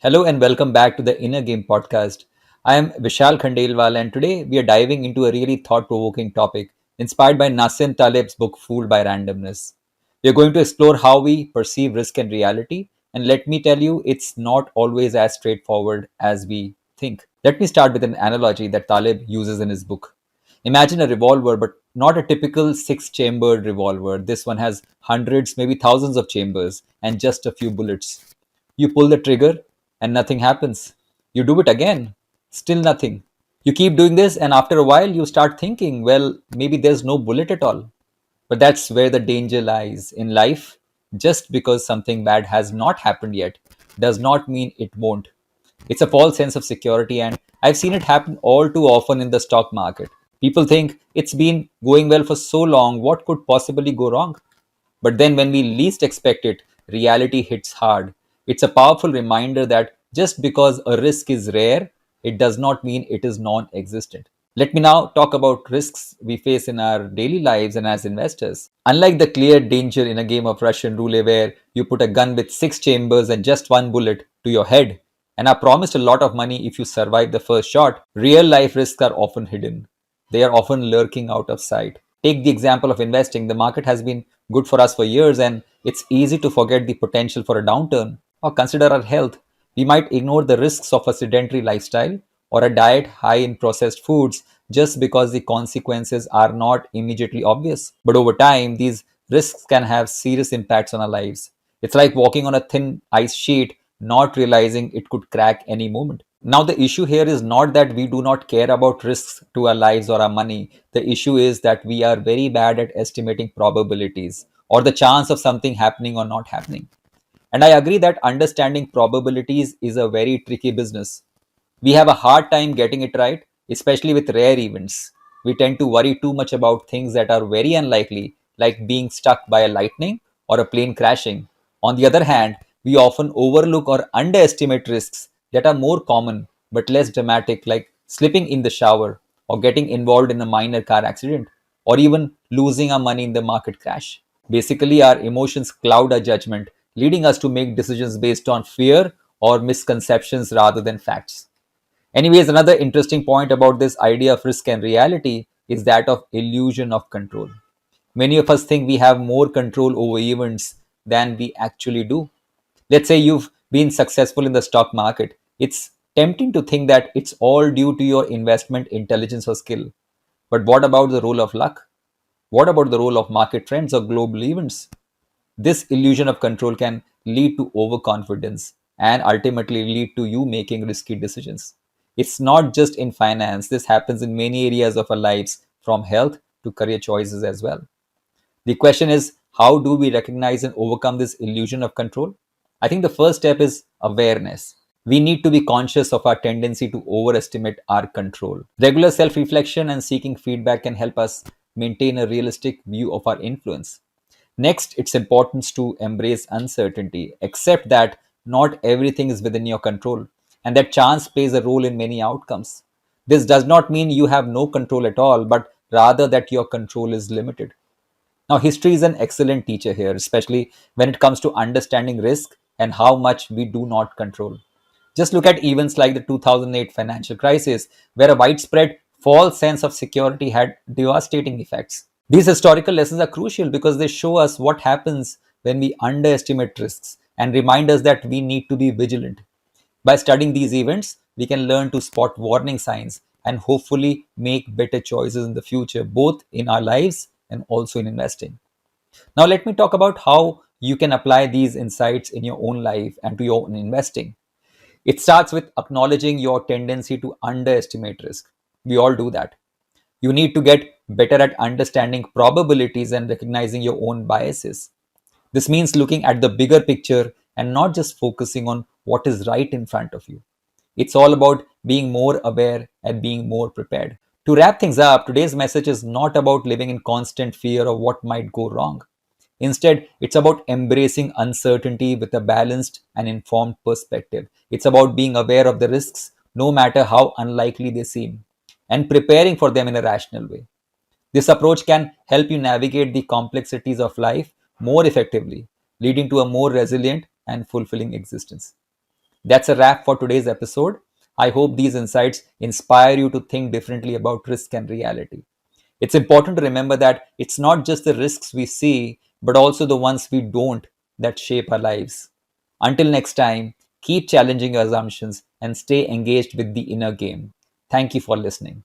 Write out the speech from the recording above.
Hello and welcome back to the Inner Game podcast. I am Vishal Khandelwal and today we are diving into a really thought-provoking topic inspired by Nassim Taleb's book Fooled by Randomness. We are going to explore how we perceive risk and reality, and let me tell you, it's not always as straightforward as we think. Let me start with an analogy that Taleb uses in his book. Imagine a revolver, but not a typical six-chambered revolver. This one has hundreds, maybe thousands of chambers and just a few bullets. You pull the trigger and nothing happens. You do it again, still nothing. You keep doing this, and after a while, you start thinking, well, maybe there's no bullet at all. But that's where the danger lies. In life, just because something bad has not happened yet does not mean it won't. It's a false sense of security, and I've seen it happen all too often in the stock market. People think it's been going well for so long, what could possibly go wrong? But then, when we least expect it, reality hits hard. It's a powerful reminder that just because a risk is rare, it does not mean it is non existent. Let me now talk about risks we face in our daily lives and as investors. Unlike the clear danger in a game of Russian roulette where you put a gun with six chambers and just one bullet to your head and are promised a lot of money if you survive the first shot, real life risks are often hidden. They are often lurking out of sight. Take the example of investing. The market has been good for us for years, and it's easy to forget the potential for a downturn. Or consider our health. We might ignore the risks of a sedentary lifestyle or a diet high in processed foods just because the consequences are not immediately obvious. But over time, these risks can have serious impacts on our lives. It's like walking on a thin ice sheet, not realizing it could crack any moment. Now, the issue here is not that we do not care about risks to our lives or our money. The issue is that we are very bad at estimating probabilities or the chance of something happening or not happening. And I agree that understanding probabilities is a very tricky business. We have a hard time getting it right, especially with rare events. We tend to worry too much about things that are very unlikely, like being struck by a lightning or a plane crashing. On the other hand, we often overlook or underestimate risks that are more common but less dramatic, like slipping in the shower or getting involved in a minor car accident or even losing our money in the market crash. Basically, our emotions cloud our judgment, leading us to make decisions based on fear or misconceptions rather than facts. Anyways, another interesting point about this idea of risk and reality is that of illusion of control. Many of us think we have more control over events than we actually do. Let's say you've been successful in the stock market. It's tempting to think that it's all due to your investment intelligence or skill. But what about the role of luck? What about the role of market trends or global events? This illusion of control can lead to overconfidence and ultimately lead to you making risky decisions. It's not just in finance, this happens in many areas of our lives, from health to career choices as well. The question is, how do we recognize and overcome this illusion of control? I think the first step is awareness. We need to be conscious of our tendency to overestimate our control. Regular self reflection and seeking feedback can help us maintain a realistic view of our influence. Next, it's important to embrace uncertainty. Accept that not everything is within your control and that chance plays a role in many outcomes. This does not mean you have no control at all, but rather that your control is limited. Now, history is an excellent teacher here, especially when it comes to understanding risk and how much we do not control. Just look at events like the 2008 financial crisis, where a widespread false sense of security had devastating effects. These historical lessons are crucial because they show us what happens when we underestimate risks and remind us that we need to be vigilant. By studying these events, we can learn to spot warning signs and hopefully make better choices in the future, both in our lives and also in investing. Now, let me talk about how you can apply these insights in your own life and to your own investing. It starts with acknowledging your tendency to underestimate risk. We all do that. You need to get better at understanding probabilities and recognizing your own biases. This means looking at the bigger picture and not just focusing on what is right in front of you. It's all about being more aware and being more prepared. To wrap things up, today's message is not about living in constant fear of what might go wrong. Instead, it's about embracing uncertainty with a balanced and informed perspective. It's about being aware of the risks, no matter how unlikely they seem, and preparing for them in a rational way. This approach can help you navigate the complexities of life more effectively, leading to a more resilient and fulfilling existence. That's a wrap for today's episode. I hope these insights inspire you to think differently about risk and reality. It's important to remember that it's not just the risks we see, but also the ones we don't that shape our lives. Until next time, keep challenging your assumptions and stay engaged with the inner game. Thank you for listening.